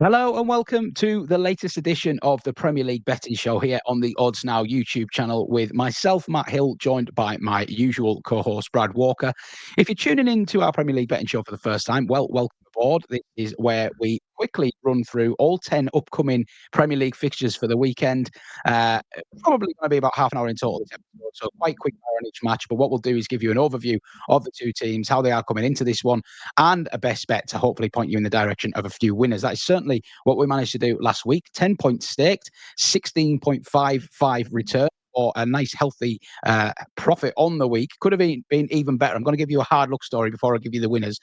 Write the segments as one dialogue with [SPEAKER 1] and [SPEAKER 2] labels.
[SPEAKER 1] Hello and welcome to the latest edition of the Premier League Betting Show here on the Odds Now YouTube channel with myself, Matt Hill, joined by my usual co-host, Brad Walker. If you're tuning in to our Premier League Betting Show for the first time, well, welcome aboard. This is where we quickly run through all 10 upcoming Premier League fixtures for the weekend. Probably going to be about half an hour in total this episode, so quite quick hour on each match. But what we'll do is give you an overview of the two teams, how they are coming into this one, and a best bet to hopefully point you in the direction of a few winners. That is certainly what we managed to do last week. 10 points staked, 16.55 return, or a nice healthy profit on the week. Could have been even better. I'm going to give you a hard luck story before I give you the winners.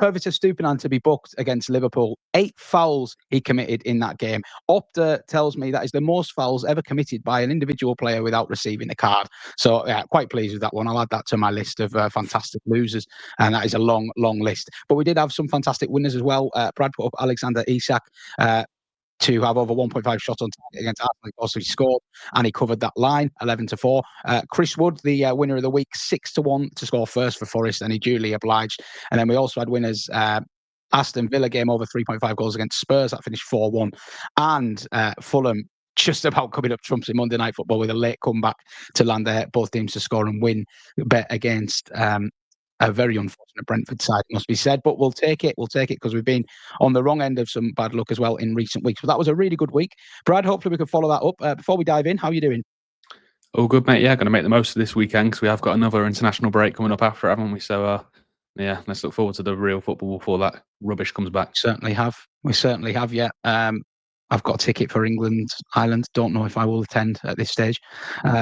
[SPEAKER 1] Pervis of Stupinan to be booked against Liverpool. 8 fouls he committed in that game. Opta tells me that is the most fouls ever committed by an individual player without receiving a card. So, quite pleased with that one. I'll add that to my list of fantastic losers. And that is a long, long list. But we did have some fantastic winners as well. Brad put up Alexander Isak to have over 1.5 shots on target against Arsenal. Also, he scored and he covered that line 11-4. Chris Wood, the winner of the week, 6-1 to score first for Forest, and he duly obliged. And then we also had winners. Aston Villa game over 3.5 goals against Spurs, that finished 4-1. And Fulham just about coming up trumps in Monday Night Football with a late comeback to land there, both teams to score and win, bet against a very unfortunate Brentford side, must be said, but we'll take it. We'll take it because we've been on the wrong end of some bad luck as well in recent weeks. But that was a really good week. Brad, hopefully we can follow that up. Before we dive in, how are you doing?
[SPEAKER 2] All good, mate. Yeah, going to make the most of this weekend because we have got another international break coming up after, haven't we? So, let's look forward to the real football before that rubbish comes back.
[SPEAKER 1] Certainly have. We certainly have, yeah. I've got a ticket for England, Ireland. Don't know if I will attend at this stage.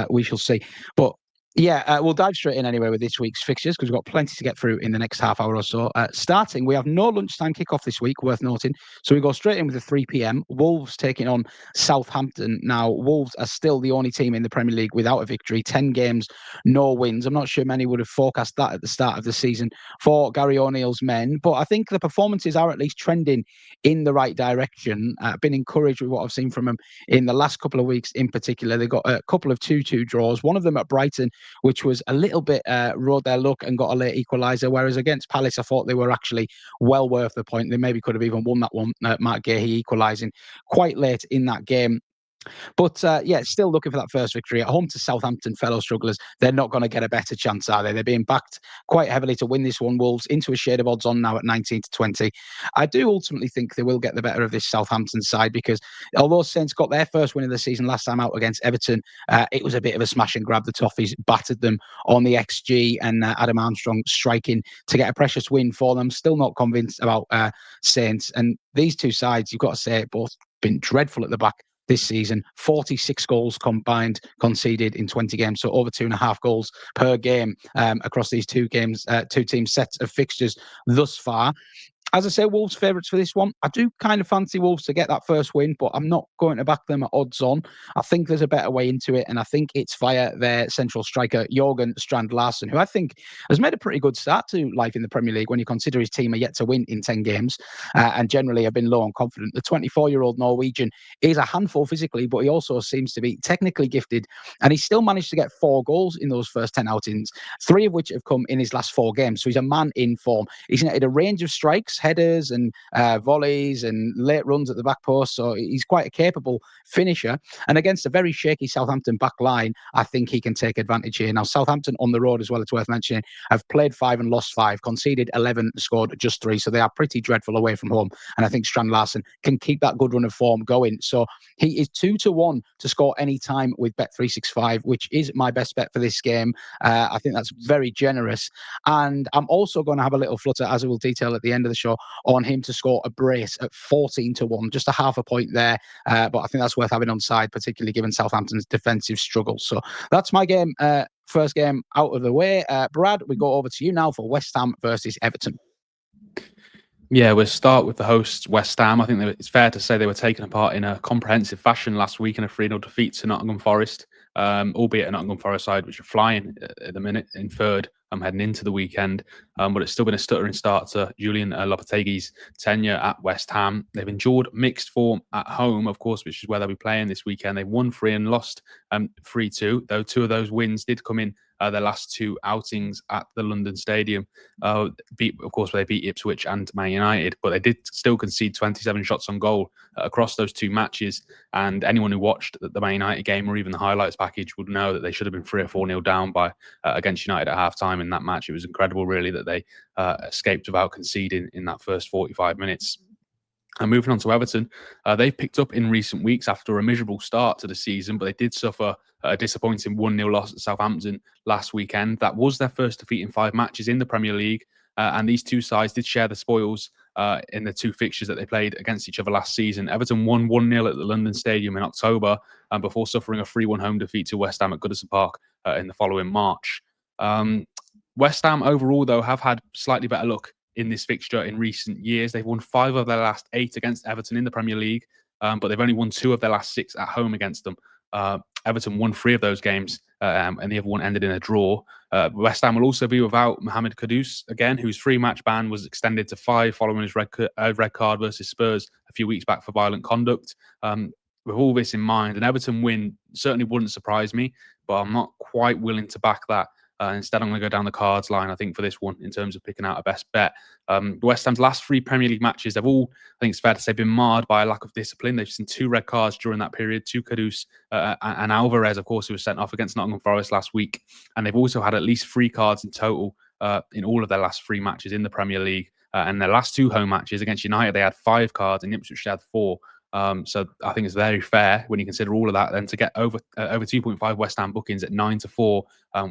[SPEAKER 1] We shall see. But we'll dive straight in anyway with this week's fixtures because we've got plenty to get through in the next half hour or so. Starting, we have no lunchtime kickoff this week, worth noting. So we go straight in with the 3 p.m. Wolves taking on Southampton. Now, Wolves are still the only team in the Premier League without a victory. 10 games, no wins. I'm not sure many would have forecast that at the start of the season for Gary O'Neill's men, but I think the performances are at least trending in the right direction. I've been encouraged with what I've seen from them in the last couple of weeks in particular. They got a couple of 2-2 draws, one of them at Brighton, which was a little bit rode their luck and got a late equaliser, whereas against Palace, I thought they were actually well worth the point. They maybe could have even won that one, Mark Gahey equalising quite late in that game. But still looking for that first victory at home to Southampton, fellow strugglers. They're not going to get a better chance, are they? They're being backed quite heavily to win this one. Wolves into a shade of odds on now at 19-20. I do ultimately think they will get the better of this Southampton side because although Saints got their first win of the season last time out against Everton, it was a bit of a smash and grab. The Toffees battered them on the XG and Adam Armstrong striking to get a precious win for them. Still not convinced about Saints. And these two sides, you've got to say, both been dreadful at the back this season. 46 goals combined conceded in 20 games, so over 2.5 goals per game across these two teams' sets of fixtures thus far. As I say, Wolves favourites for this one. I do kind of fancy Wolves to get that first win, but I'm not going to back them at odds on. I think there's a better way into it, and I think it's via their central striker, Jorgen Strand Larsen, who I think has made a pretty good start to life in the Premier League when you consider his team are yet to win in 10 games and generally have been low on confidence. The 24-year-old Norwegian is a handful physically, but he also seems to be technically gifted, and he's still managed to get 4 goals in those first 10 outings, 3 of which have come in his last 4 games. So he's a man in form. He's netted a range of strikes, headers and volleys and late runs at the back post. So he's quite a capable finisher. And against a very shaky Southampton back line, I think he can take advantage here. Now, Southampton on the road as well, it's worth mentioning, have played 5 and lost 5, conceded 11, scored just 3. So they are pretty dreadful away from home. And I think Strand Larsen can keep that good run of form going. So he is 2-1 to score any time with Bet365, which is my best bet for this game. I think that's very generous. And I'm also going to have a little flutter, as I will detail at the end of the show, on him to score a brace at 14-1, just a half a point there. But I think that's worth having on side, particularly given Southampton's defensive struggles. So that's my game. First game out of the way. Brad, we go over to you now for West Ham versus Everton.
[SPEAKER 2] Yeah, we'll start with the hosts, West Ham. I think it's fair to say they were taken apart in a comprehensive fashion last week in a 3-0 defeat to Nottingham Forest, albeit a Nottingham Forest side which are flying at the minute in third. I'm heading into the weekend, but it's still been a stuttering start to Julian Lopetegui's tenure at West Ham. They've endured mixed form at home, of course, which is where they'll be playing this weekend. They've won 3 and lost 3-2, though 2 of those wins did come in their last 2 outings at the London Stadium. Of course, they beat Ipswich and Man United, but they did still concede 27 shots on goal across those 2 matches. And anyone who watched the Man United game or even the highlights package would know that they should have been 3 or 4-0 down by against United at half-time in that match. It was incredible, really, that they escaped without conceding in that first 45 minutes. And moving on to Everton, they've picked up in recent weeks after a miserable start to the season, but they did suffer a disappointing 1-0 loss at Southampton last weekend. That was their first defeat in 5 matches in the Premier League, and these 2 sides did share the spoils in the 2 fixtures that they played against each other last season. Everton won 1-0 at the London Stadium in October, before suffering a 3-1 home defeat to West Ham at Goodison Park in the following March. West Ham overall, though, have had slightly better luck in this fixture in recent years. They've won 5 of their last 8 against Everton in the Premier League, but they've only won 2 of their last 6 at home against them. Everton won 3 of those games, and the other one ended in a draw. West Ham will also be without Mohamed Kudus again, whose 3-match ban was extended to 5 following his red card versus Spurs a few weeks back for violent conduct. With all this in mind, an Everton win certainly wouldn't surprise me, but I'm not quite willing to back that. Instead, I'm going to go down the cards line, I think, for this one in terms of picking out a best bet. West Ham's last 3 Premier League matches, they've all, I think it's fair to say, been marred by a lack of discipline. They've seen 2 red cards during that period, 2 Kudus and Alvarez, of course, who was sent off against Nottingham Forest last week. And they've also had at least 3 cards in total in all of their last 3 matches in the Premier League. And their last 2 home matches against United, they had 5 cards, and Ipswich they had 4. So I think it's very fair when you consider all of that, then to get over 2.5 West Ham bookings at 9-4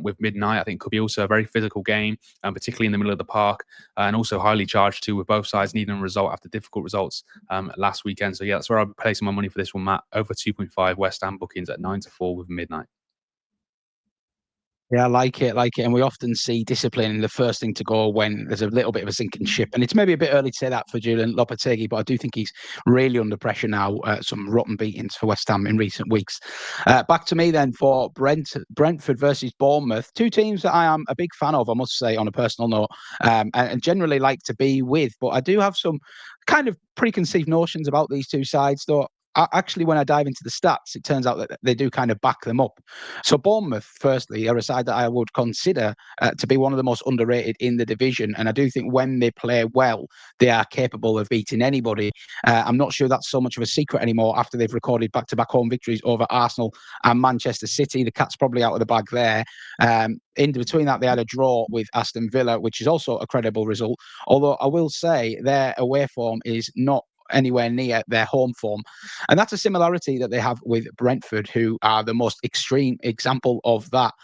[SPEAKER 2] with midnight. I think could be also a very physical game, particularly in the middle of the park, and also highly charged too, with both sides needing a result after difficult results last weekend. So yeah, that's where I'll be placing my money for this one, Matt. Over 2.5 West Ham bookings at 9-4 with midnight.
[SPEAKER 1] Yeah, I like it. And we often see discipline the first thing to go when there's a little bit of a sinking ship. And it's maybe a bit early to say that for Julian Lopetegui, but I do think he's really under pressure now. Some rotten beatings for West Ham in recent weeks. Back to me then for Brentford versus Bournemouth. 2 teams that I am a big fan of, I must say, on a personal note, and generally like to be with. But I do have some kind of preconceived notions about these 2 sides, though. Actually, when I dive into the stats, it turns out that they do kind of back them up. So Bournemouth, firstly, are a side that I would consider to be one of the most underrated in the division. And I do think when they play well, they are capable of beating anybody. I'm not sure that's so much of a secret anymore after they've recorded back-to-back home victories over Arsenal and Manchester City. The cat's probably out of the bag there. In between that, they had a draw with Aston Villa, which is also a credible result. Although I will say their away form is not anywhere near their home form. And that's a similarity that they have with Brentford, who are the most extreme example of that.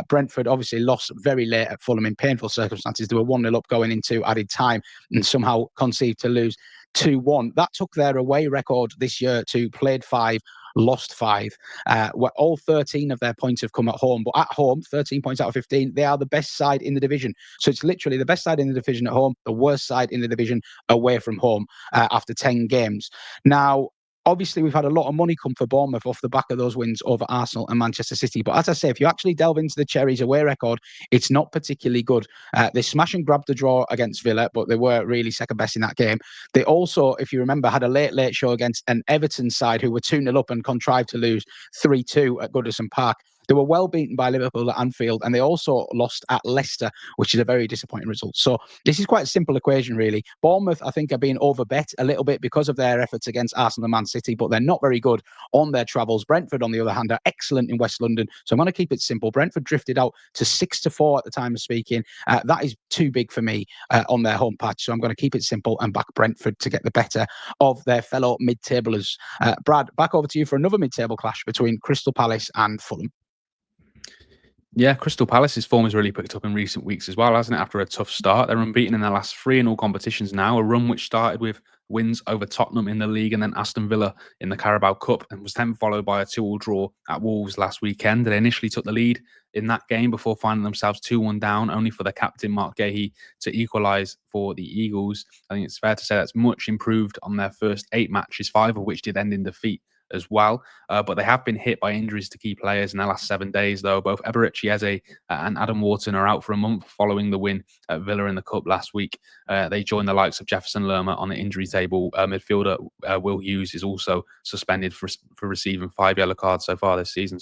[SPEAKER 1] Brentford obviously lost very late at Fulham in painful circumstances. They were 1-0 up going into added time and somehow conceived to lose 2-1. That took their away record this year to played 5, lost 5. Where all 13 of their points have come at home. But at home, 13 points out of 15, they are the best side in the division. So it's literally the best side in the division at home, the worst side in the division away from home after 10 games. Now, obviously, we've had a lot of money come for Bournemouth off the back of those wins over Arsenal and Manchester City. But as I say, if you actually delve into the Cherries away record, it's not particularly good. They smash and grabbed the draw against Villa, but they were really second best in that game. They also, if you remember, had a late show against an Everton side who were 2-0 up and contrived to lose 3-2 at Goodison Park. They were well beaten by Liverpool at Anfield, and they also lost at Leicester, which is a very disappointing result. So this is quite a simple equation, really. Bournemouth, I think, are being overbet a little bit because of their efforts against Arsenal and Man City, but they're not very good on their travels. Brentford, on the other hand, are excellent in West London. So I'm going to keep it simple. Brentford drifted out to 6-4 at the time of speaking. That is too big for me on their home patch. So I'm going to keep it simple and back Brentford to get the better of their fellow mid-tablers. Brad, back over to you for another mid-table clash between Crystal Palace and Fulham.
[SPEAKER 2] Yeah, Crystal Palace's form has really picked up in recent weeks as well, hasn't it? After a tough start, they're unbeaten in their last 3 in all competitions now, a run which started with wins over Tottenham in the league and then Aston Villa in the Carabao Cup, and was then followed by a 2-2 draw at Wolves last weekend. They initially took the lead in that game before finding themselves 2-1 down, only for their captain, Mark Gahey, to equalise for the Eagles. I think it's fair to say that's much improved on their first 8 matches, 5 of which did end in defeat as well. But they have been hit by injuries to key players in the last 7 days, though. Both Eberechi Eze and Adam Wharton are out for a month following the win at Villa in the Cup last week. They joined the likes of Jefferson Lerma on the injury table. Midfielder Will Hughes is also suspended for receiving 5 yellow cards so far this season.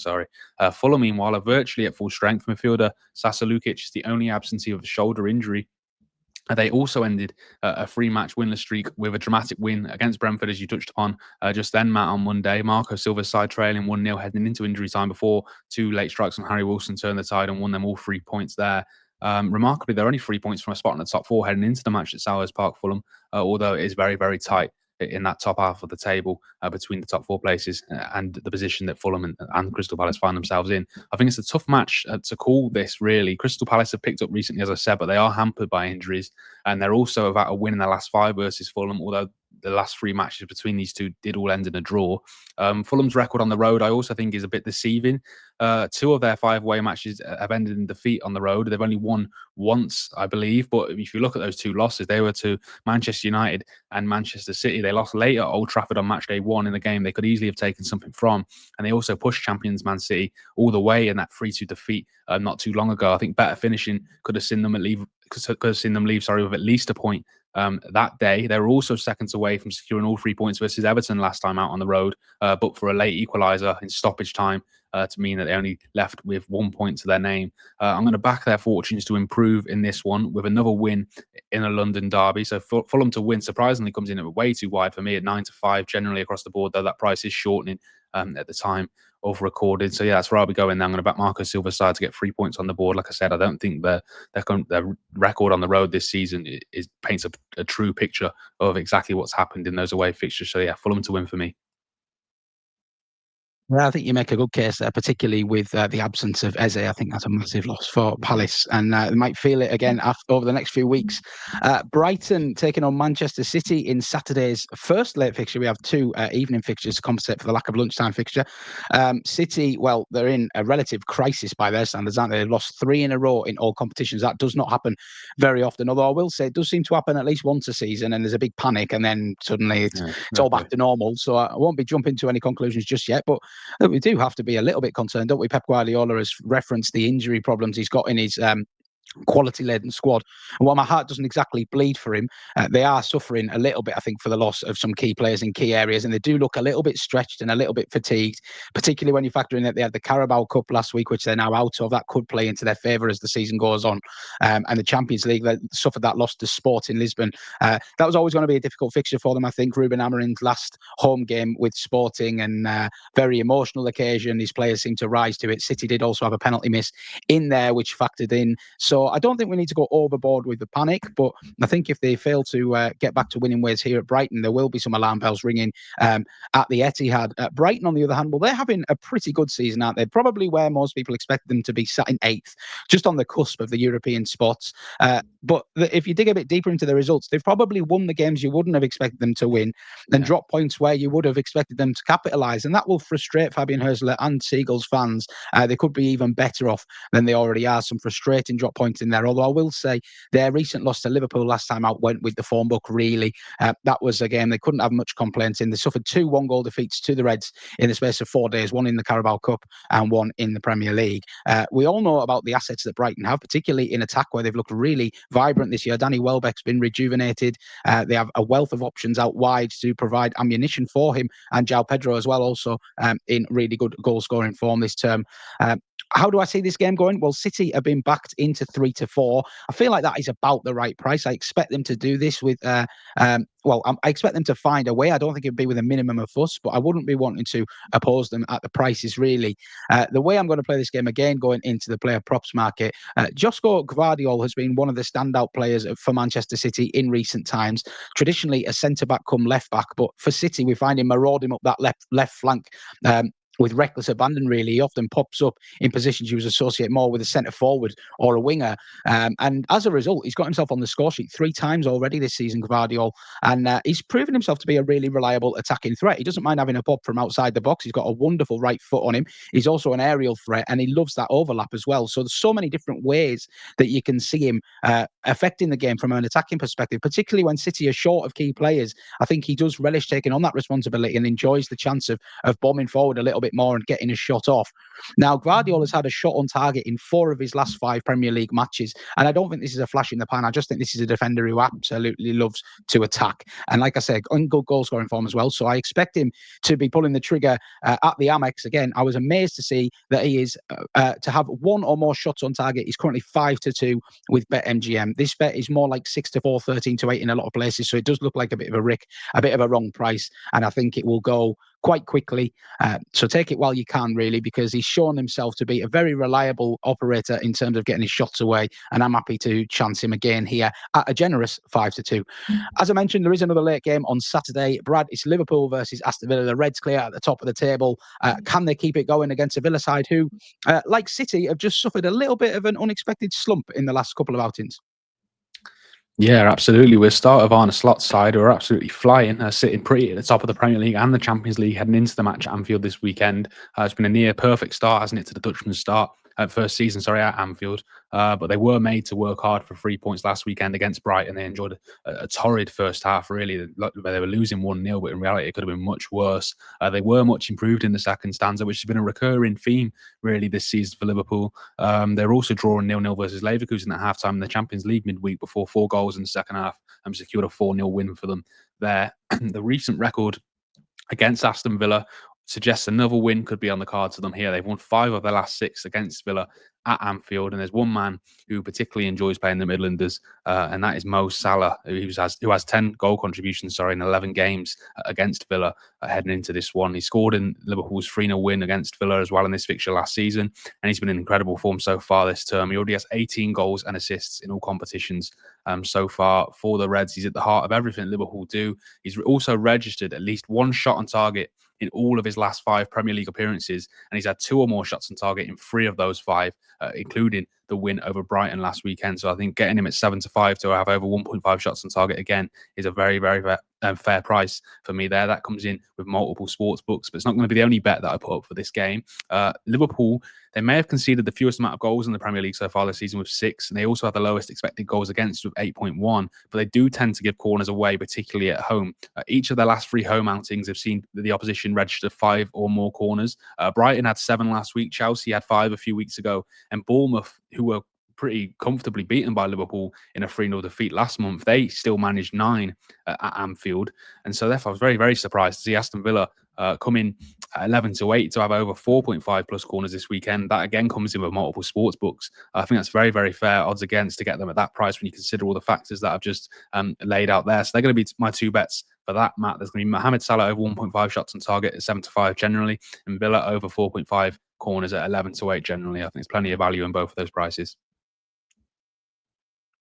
[SPEAKER 2] Fulham, meanwhile, are virtually at full strength. Midfielder Sasa Lukic is the only absentee of a shoulder injury. They also ended a 3-match winless streak with a dramatic win against Brentford, as you touched upon just then, Matt, on Monday. Marco Silva's side trailing 1-0 heading into injury time before 2 late strikes from Harry Wilson turned the tide and won them all 3 points there. Remarkably, they're only 3 points from a spot in the top 4 heading into the match at Selhurst Park, Fulham, although it is very, very tight in that top half of the table between the top 4 places and the position that Fulham and Crystal Palace find themselves in. I think it's a tough match to call this, really. Crystal Palace have picked up recently, as I said, but they are hampered by injuries, and they're also about a win in their last 5 versus Fulham, although the last 3 matches between these two did all end in a draw. Fulham's record on the road, I also think, is a bit deceiving. 2 of their 5 away matches have ended in defeat on the road. They've only won once, I believe. But if you look at those 2 losses, they were to Manchester United and Manchester City. They lost late at Old Trafford on Matchday 1 in a game they could easily have taken something from. And they also pushed champions Man City all the way in that 3-2 defeat not too long ago. I think better finishing could have seen them leave with at least a point that day. They were also seconds away from securing all 3 points versus Everton last time out on the road, but for a late equaliser in stoppage time to mean that they only left with 1 point to their name. I'm going to back their fortunes to improve in this one with another win in a London derby. So Fulham to win surprisingly comes in at way too wide for me at 9-5 generally across the board, though that price is shortening at the time of recording. So yeah, that's where I'll be going now. I'm going to back Marco Silva's side to get 3 points on the board. Like I said, I don't think their record on the road this season paints a true picture of exactly what's happened in those away fixtures. So yeah, Fulham to win for me.
[SPEAKER 1] Yeah, I think you make a good case there, particularly with the absence of Eze. I think that's a massive loss for Palace, and they might feel it again over the next few weeks. Brighton taking on Manchester City in Saturday's first late fixture. We have 2 evening fixtures to compensate for the lack of lunchtime fixture. City, well, they're in a relative crisis by their standards, aren't they? They've lost 3 in a row in all competitions. That does not happen very often, although I will say it does seem to happen at least once a season, and there's a big panic, and then suddenly it's all back to normal. So I won't be jumping to any conclusions just yet, but we do have to be a little bit concerned, don't we? Pep Guardiola has referenced the injury problems he's got in his quality-laden squad. And while my heart doesn't exactly bleed for him, they are suffering a little bit, I think, for the loss of some key players in key areas, and they do look a little bit stretched and a little bit fatigued, particularly when you factor in that they had the Carabao Cup last week, which they're now out of. That could play into their favour as the season goes on. And the Champions League, they suffered that loss to Sporting Lisbon. That was always going to be a difficult fixture for them, I think. Ruben Amorim's last home game with Sporting, and very emotional occasion. His players seem to rise to it. City did also have a penalty miss in there, which factored in. So I don't think we need to go overboard with the panic, but I think if they fail to get back to winning ways here at Brighton, there will be some alarm bells ringing at the Etihad. Brighton, on the other hand, well, they're having a pretty good season, aren't they? Probably where most people expect them to be, sat in 8th, just on the cusp of the European spots. But if you dig a bit deeper into the results, they've probably won the games you wouldn't have expected them to win and drop points where you would have expected them to capitalise. And that will frustrate Fabian Hürzeler and Seagulls fans. They could be even better off than they already are. Some frustrating drop points in there. Although I will say their recent loss to Liverpool last time out went with the form book, really. That was a game they couldn't have much complaints in. They suffered 2 one-goal defeats to the Reds in the space of 4 days, one in the Carabao Cup and one in the Premier League. We all know about the assets that Brighton have, particularly in attack, where they've looked really vibrant this year. Danny Welbeck's been rejuvenated. They have a wealth of options out wide to provide ammunition for him, and João Pedro as well, also in really good goal-scoring form this term. How do I see this game going? Well, City have been backed into 3-4. I feel like that is about the right price. I expect them to do this with, I expect them to find a way. I don't think it'd be with a minimum of fuss, but I wouldn't be wanting to oppose them at the prices, really. The way I'm going to play this game, again, going into the player props market, Josko Gvardiol has been one of the standout players for Manchester City in recent times. Traditionally a centre-back come left-back, but for City, we find him marauding up that left flank. with reckless abandon, really. He often pops up in positions you would associate more with a centre forward or a winger. And as a result, he's got himself on the score sheet 3 times already this season, Gvardiol. And he's proven himself to be a really reliable attacking threat. He doesn't mind having a pop from outside the box. He's got a wonderful right foot on him. He's also an aerial threat, and he loves that overlap as well. So there's so many different ways that you can see him affecting the game from an attacking perspective, particularly when City are short of key players. I think he does relish taking on that responsibility and enjoys the chance of bombing forward a little bit more and getting a shot off. Now, Gvardiol has had a shot on target in 4 of his last 5 Premier League matches, and I don't think this is a flash in the pan. I just think this is a defender who absolutely loves to attack. And like I said, on good goal scoring form as well. So I expect him to be pulling the trigger at the Amex again. I was amazed to see that he is to have 1 or more shots on target. He's currently 5-2 with BetMGM. This bet is more like 6-4, 13-8 in a lot of places. So it does look like a bit of a rick, a bit of a wrong price, and I think it will go quite quickly. So take it while you can, really, because he's shown himself to be a very reliable operator in terms of getting his shots away. And I'm happy to chance him again here at a generous 5-2. As I mentioned, there is another late game on Saturday. Brad, it's Liverpool versus Aston Villa. The Reds clear at the top of the table. Can they keep it going against a Villa side who, like City, have just suffered a little bit of an unexpected slump in the last couple of outings?
[SPEAKER 2] Yeah, absolutely. We're start of Arne Slot's side, who are absolutely flying, sitting pretty at the top of the Premier League and the Champions League heading into the match at Anfield this weekend. It's been a near perfect start, hasn't it, to the Dutchman's start? First season, at Anfield. But they were made to work hard for 3 points last weekend against Brighton. They enjoyed a torrid first half, really. They were losing 1-0, but in reality, it could have been much worse. They were much improved in the second stanza, which has been a recurring theme, really, this season for Liverpool. They're also drawing 0-0 versus Leverkusen at halftime in the Champions League midweek before 4 goals in the second half and secured a 4-0 win for them there. The recent record against Aston Villa suggests another win could be on the cards for them here. They've won 5 of their last 6 against Villa at Anfield, and there's one man who particularly enjoys playing the Midlanders, and that is Mo Salah, who has 10 goal contributions in 11 games against Villa heading into this one. He scored in Liverpool's 3-0 win against Villa as well in this fixture last season, and he's been in incredible form so far this term. He already has 18 goals and assists in all competitions so far for the Reds. He's at the heart of everything Liverpool do. He's also registered at least 1 shot on target in all of his last 5 Premier League appearances, and he's had 2 or more shots on target in 3 of those 5, including the win over Brighton last weekend. So I think getting him at 7-5 to have over 1.5 shots on target again is a very, very fair price for me there. That comes in with multiple sports books, but it's not going to be the only bet that I put up for this game. Liverpool, they may have conceded the fewest amount of goals in the Premier League so far this season with 6, and they also have the lowest expected goals against with 8.1, but they do tend to give corners away, particularly at home. Each of their last 3 home outings have seen the opposition register 5 or more corners. Brighton had 7 last week, Chelsea had 5 a few weeks ago, and Bournemouth, who were pretty comfortably beaten by Liverpool in a 3-0 defeat last month, they still managed 9 at Anfield. And so therefore I was very, very surprised to see Aston Villa come in 11-8 to have over 4.5 plus corners this weekend. That again comes in with multiple sports books. I think that's very, very fair odds against to get them at that price when you consider all the factors that I've just laid out there. So they're going to be my 2 bets for that, Matt. There's going to be Mohamed Salah over 1.5 shots on target at 7-5 generally, and Villa over 4.5 corners at 11-8 generally. I think there's plenty of value in both of those prices.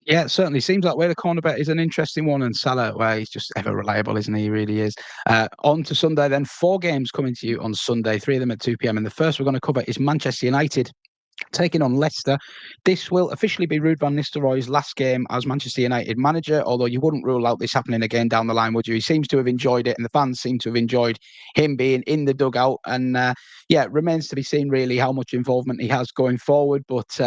[SPEAKER 1] Yeah, it certainly seems that way. The corner bet is an interesting one, and Salah, well, he's just ever reliable, isn't he? He really is. On to Sunday then. 4 games coming to you on Sunday, 3 of them at 2 p.m. And the first we're going to cover is Manchester United taking on Leicester. This will officially be Ruud van Nistelrooy's last game as Manchester United manager, although you wouldn't rule out this happening again down the line, would you? He seems to have enjoyed it, and the fans seem to have enjoyed him being in the dugout. And it remains to be seen really how much involvement he has going forward, but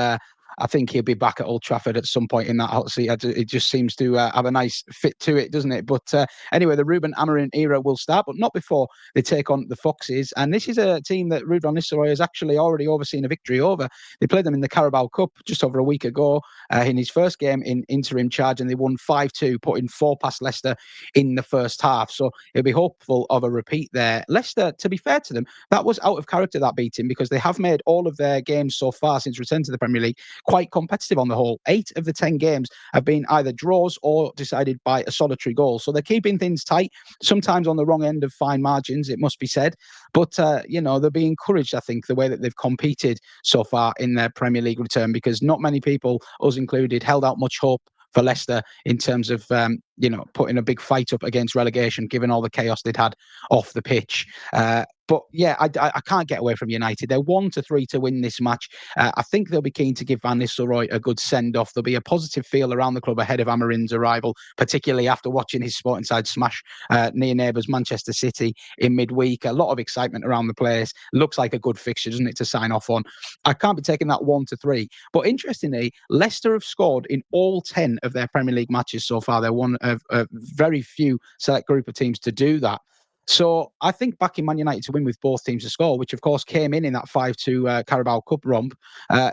[SPEAKER 1] I think he'll be back at Old Trafford at some point in that hot seat. It just seems to have a nice fit to it, doesn't it? But anyway, the Ruben Amorim era will start, but not before they take on the Foxes. And this is a team that Ruud van Nistelrooy has actually already overseen a victory over. They played them in the Carabao Cup just over a week ago in his first game in interim charge, and they won 5-2, putting 4 past Leicester in the first half. So he'll be hopeful of a repeat there. Leicester, to be fair to them, that was out of character, that beating, because they have made all of their games so far since return to the Premier League quite competitive on the whole. 8 of the 10 games have been either draws or decided by a solitary goal. So they're keeping things tight, sometimes on the wrong end of fine margins, it must be said. But, they'll be encouraged, I think, the way that they've competed so far in their Premier League return, because not many people, us included, held out much hope for Leicester in terms of, putting a big fight up against relegation, given all the chaos they'd had off the pitch. But yeah, I can't get away from United. They're 1-3 to win this match. I think they'll be keen to give Van Nistelrooy a good send-off. There'll be a positive feel around the club ahead of Amarin's arrival, particularly after watching his Sporting side smash near neighbours Manchester City in midweek. A lot of excitement around the place. Looks like a good fixture, doesn't it, to sign off on? I can't be taking that 1-3. But interestingly, Leicester have scored in all 10 of their Premier League matches so far. They're one of a very few select group of teams to do that. So I think backing Man United to win with both teams to score, which of course came in that 5-2 Carabao Cup romp,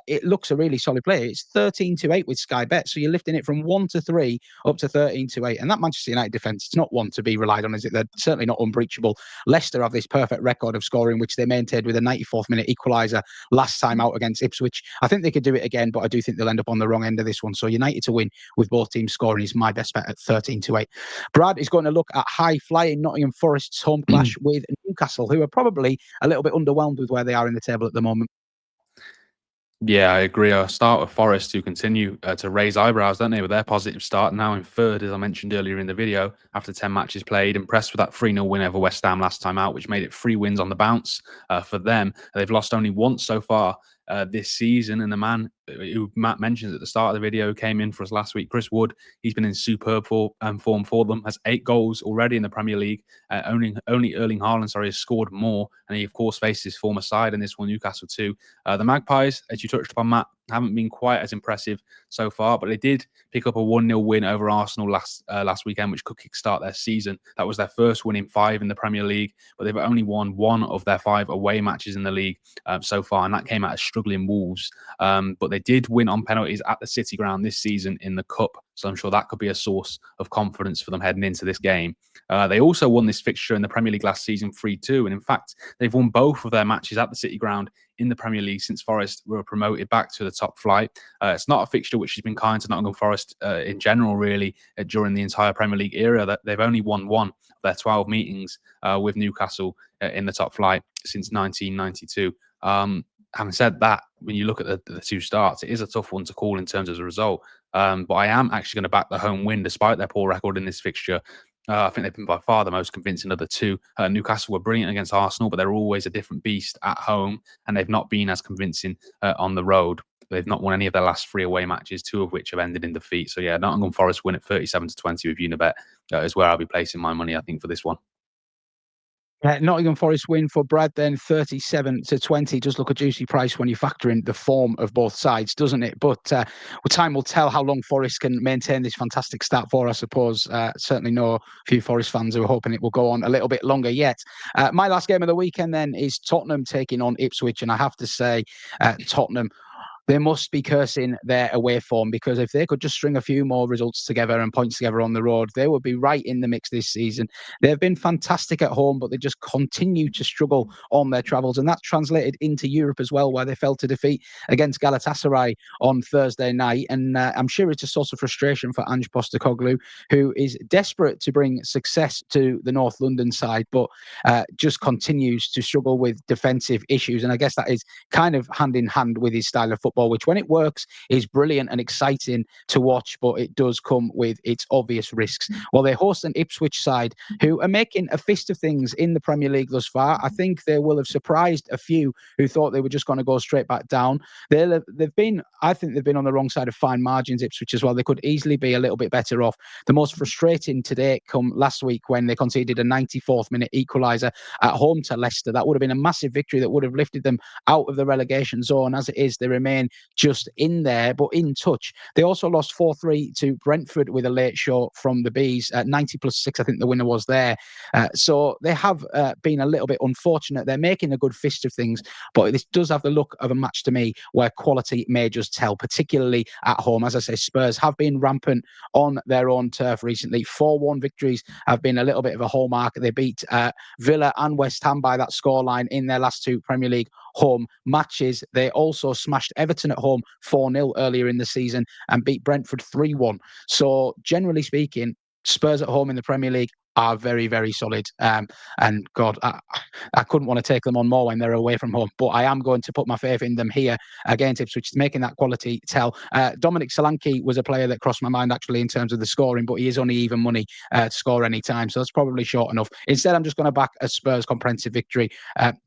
[SPEAKER 1] it looks a really solid play. It's 13-8 with Sky Bet, so you're lifting it from 1-3 up to 13-8. And that Manchester United defence, it's not one to be relied on, is it? They're certainly not unbreachable. Leicester have this perfect record of scoring, which they maintained with a 94th minute equaliser last time out against Ipswich. I think they could do it again, but I do think they'll end up on the wrong end of this one. So United to win with both teams scoring is my best bet at 13-8. Brad is going to look at high-flying Nottingham Forest's home clash with Newcastle, who are probably a little bit underwhelmed with where they are in the table at the moment.
[SPEAKER 2] Yeah, I agree. I'll start with Forest, who continue to raise eyebrows, don't they, with their positive start. Now in third, as I mentioned earlier in the video, after 10 matches played. Impressed with that 3-0 win over West Ham last time out, which made it 3 wins on the bounce for them. They've lost only once so far this season. And the man who Matt mentions at the start of the video came in for us last week, Chris Wood. He's been in superb form for them, has 8 goals already in the Premier League. Only Erling Haaland, has scored more. And he, of course, faced his former side in this one, Newcastle too. The Magpies, as you touched upon, Matt, haven't been quite as impressive so far, but they did pick up a 1-0 win over Arsenal last weekend, which could kickstart their season. That was their first win in 5 in the Premier League, but they've only won 1 of their 5 away matches in the league so far, and that came out of struggling Wolves. But they did win on penalties at the City Ground this season in the Cup, so I'm sure that could be a source of confidence for them heading into this game. They also won this fixture in the Premier League last season 3-2, and in fact, they've won both of their matches at the City Ground in the Premier League since Forest were promoted back to the top flight. It's not a fixture which has been kind to Nottingham Forest in general, really, during the entire Premier League era. That they've only won 1 of their 12 meetings with Newcastle in the top flight since 1992. Having said that, when you look at the 2 starts, it is a tough one to call in terms of the result. But I am actually going to back the home win despite their poor record in this fixture. I think they've been by far the most convincing of the 2. Newcastle were brilliant against Arsenal, but they're always a different beast at home, and they've not been as convincing on the road. They've not won any of their last 3 away matches, 2 of which have ended in defeat. So yeah, Nottingham Forest win at 37-20 with Unibet is where I'll be placing my money, I think, for this one.
[SPEAKER 1] Nottingham Forest win for Brad then 37-20. Does look a juicy price when you factor in the form of both sides, doesn't it? But time will tell how long Forest can maintain this fantastic start for, I suppose. Certainly know a few Forest fans who are hoping it will go on a little bit longer yet. My last game of the weekend then is Tottenham taking on Ipswich, and I have to say Tottenham, they must be cursing their away form, because if they could just string a few more results together and points together on the road, they would be right in the mix this season. They've been fantastic at home, but they just continue to struggle on their travels. And that's translated into Europe as well, where they fell to defeat against Galatasaray on Thursday night. And I'm sure it's a source of frustration for Ange Postecoglou, who is desperate to bring success to the North London side, but just continues to struggle with defensive issues. And I guess that is kind of hand in hand with his style of football, which when it works is brilliant and exciting to watch, but it does come with its obvious risks. Well, they host an Ipswich side who are making a fist of things in the Premier League thus far. I think they will have surprised a few who thought they were just going to go straight back down. I think they've been on the wrong side of fine margins, Ipswich as well. They could easily be a little bit better off. The most frustrating today come last week when they conceded a 94th minute equaliser at home to Leicester. That would have been a massive victory that would have lifted them out of the relegation zone. As it is, they remain just in there, but in touch. They also lost 4-3 to Brentford with a late show from the Bees. 90+6, I think the winner was there. So they have been a little bit unfortunate. They're making a good fist of things, but this does have the look of a match to me where quality may just tell, particularly at home. As I say, Spurs have been rampant on their own turf recently. 4-1 victories have been a little bit of a hallmark. They beat Villa and West Ham by that scoreline in their last 2 Premier League home matches. They also smashed Everton at home 4-0 earlier in the season and beat Brentford 3-1. So generally speaking, Spurs at home in the Premier League are very, very solid. And God, I couldn't want to take them on more when they're away from home. But I am going to put my faith in them here against Ipswich, making that quality tell. Dominic Solanke was a player that crossed my mind actually in terms of the scoring, but he is only even money to score any time, so that's probably short enough. Instead, I'm just going to back a Spurs comprehensive victory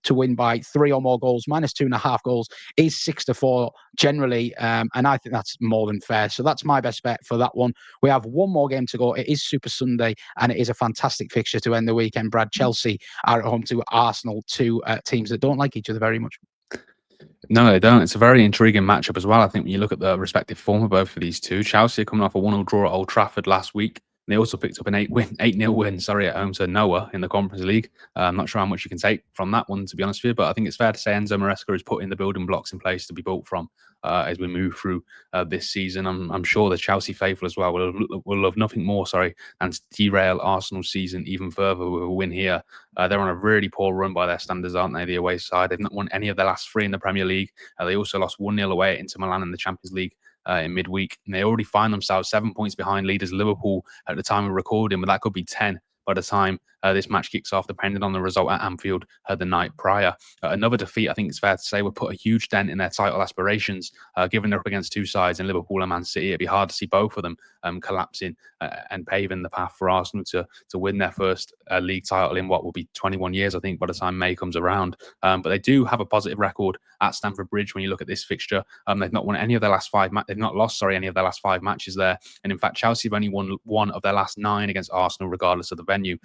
[SPEAKER 1] to win by 3 or more goals. -2.5 goals is 6-4 generally, and I think that's more than fair. So that's my best bet for that one. We have one more game to go. It is Super Sunday, and it is a fantastic fixture to end the weekend. Brad, Chelsea are at home to Arsenal, two teams that don't like each other very much.
[SPEAKER 2] No, they don't. It's a very intriguing matchup as well. I think when you look at the respective form of both of these two, Chelsea are coming off a 1-0 draw at Old Trafford last week. They also picked up an 8-0 win, at home to Noah in the Conference League. I'm not sure how much you can take from that one, to be honest with you, but I think it's fair to say Enzo Maresca is putting the building blocks in place to be built from as we move through this season. I'm sure the Chelsea faithful as well will love nothing more, than to derail Arsenal's season even further with a win here. They're on a really poor run by their standards, aren't they? The away side. They've not won any of their last 3 in the Premier League. They also lost 1-0 away at Inter Milan in the Champions League in midweek. And they already find themselves 7 points behind leaders Liverpool at the time of recording, but that could be 10 by the time this match kicks off, depending on the result at Anfield the night prior. Another defeat, I think it's fair to say, would put a huge dent in their title aspirations, given they're up against two sides in Liverpool and Man City. It'd be hard to see both of them collapsing and paving the path for Arsenal to win their first league title in what will be 21 years, I think, by the time May comes around. But they do have a positive record at Stamford Bridge when you look at this fixture. They've not won any of their last 5 they've not lost, any of their last 5 matches there. And in fact, Chelsea have only won 1 of their last 9 against Arsenal, regardless of the venue.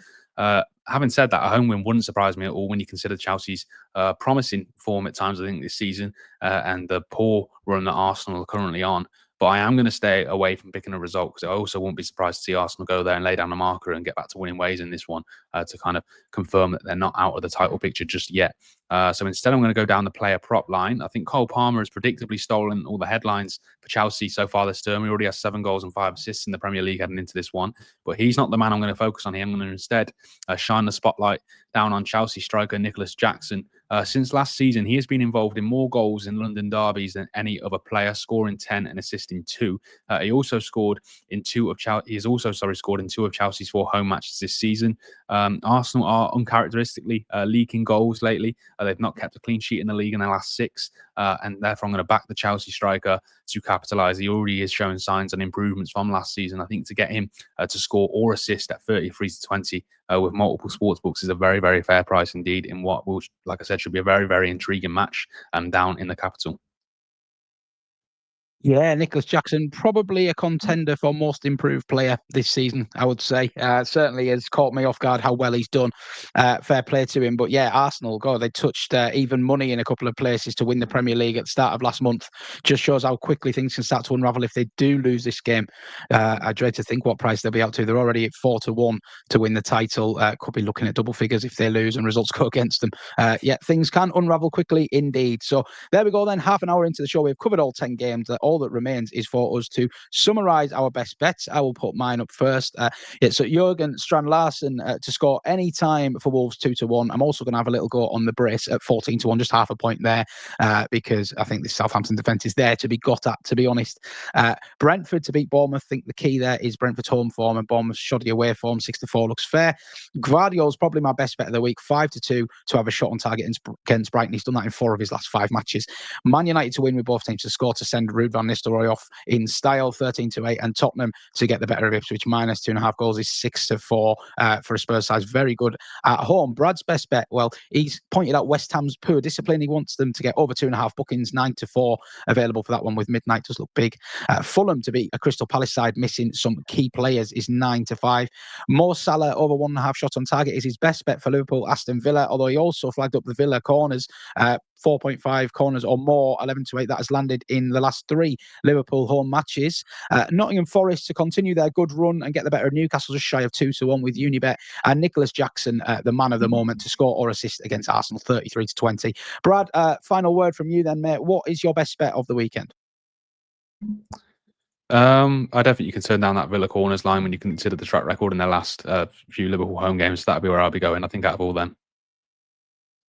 [SPEAKER 2] Having said that, a home win wouldn't surprise me at all when you consider Chelsea's promising form at times, I think, this season and the poor run that Arsenal are currently on. But I am going to stay away from picking a result because I also won't be surprised to see Arsenal go there and lay down a marker and get back to winning ways in this one to kind of confirm that they're not out of the title picture just yet. So instead, I'm going to go down the player prop line. I think Cole Palmer has predictably stolen all the headlines for Chelsea so far this term. He already has 7 goals and 5 assists in the Premier League heading into this one. But he's not the man I'm going to focus on here. I'm going to instead shine the spotlight down on Chelsea striker Nicholas Jackson. Since last season, he has been involved in more goals in London derbies than any other player, scoring 10 and assisting 2. He also scored in 2 of scored in 2 of Chelsea's 4 home matches this season. Arsenal are uncharacteristically leaking goals lately. They've not kept a clean sheet in the league in their last 6, and therefore I'm going to back the Chelsea striker to capitalise. He already is showing signs and improvements from last season. I think to get him to score or assist at 33-20 with multiple sportsbooks is a very, very fair price indeed in what will, like I said, should be a very, very intriguing match down in the capital.
[SPEAKER 1] Yeah, Nicholas Jackson, probably a contender for most improved player this season, I would say. Certainly has caught me off guard how well he's done. Fair play to him. But yeah, Arsenal, God, they touched even money in a couple of places to win the Premier League at the start of last month. Just shows how quickly things can start to unravel if they do lose this game. I dread to think what price they'll be out to. They're already at 4-1 to win the title. Could be looking at double figures if they lose and results go against them. Yeah, things can unravel quickly indeed. So there we go then. Half an hour into the show, we've covered all 10 games. All that remains is for us to summarise our best bets. I will put mine up first. So Jurgen Strand Larsen to score any time for Wolves 2-1. I'm also going to have a little go on the brace at 14-1, just half a point there, because I think the Southampton defence is there to be got at, to be honest. Brentford to beat Bournemouth. I think the key there is Brentford's home form and Bournemouth's shoddy away form. 6-4 looks fair. Guardiola's probably my best bet of the week. 5-2 to have a shot on target against Brighton. He's done that in 4 of his last 5 matches. Man United to win with both teams to score to send Ruud van Nistelrooy off in style. 13-8, and Tottenham to get the better of Ipswich. -2.5 goals is 6-4 for a Spurs side. Very good at home. Brad's best bet, well, he's pointed out West Ham's poor discipline. He wants them to get over 2.5 bookings. 9-4 available for that one with midnight. Does look big. Fulham to beat a Crystal Palace side missing some key players is 9-5. Mo Salah over 1.5 shots on target is his best bet for Liverpool. Aston Villa, although he also flagged up the Villa corners. 4.5 corners or more, 11-8. That has landed in the last 3 Liverpool home matches. Nottingham Forest to continue their good run and get the better of Newcastle, just shy of 2-1 with Unibet. And Nicholas Jackson, the man of the moment, to score or assist against Arsenal, 33-20. Brad, final word from you then, mate. What is your best bet of the weekend?
[SPEAKER 2] I don't think you can turn down that Villa corners line when you consider the track record in their last few Liverpool home games. That'll be where I'll be going, I think, out of all them.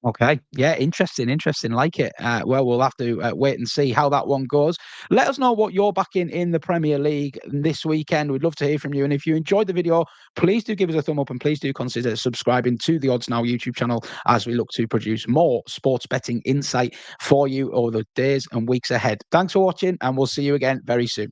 [SPEAKER 1] Okay. Yeah, interesting. Like it. Well, we'll have to wait and see how that one goes. Let us know what you're backing in the Premier League this weekend. We'd love to hear from you. And if you enjoyed the video, please do give us a thumb up and please do consider subscribing to the Odds Now YouTube channel as we look to produce more sports betting insight for you over the days and weeks ahead. Thanks for watching, and we'll see you again very soon.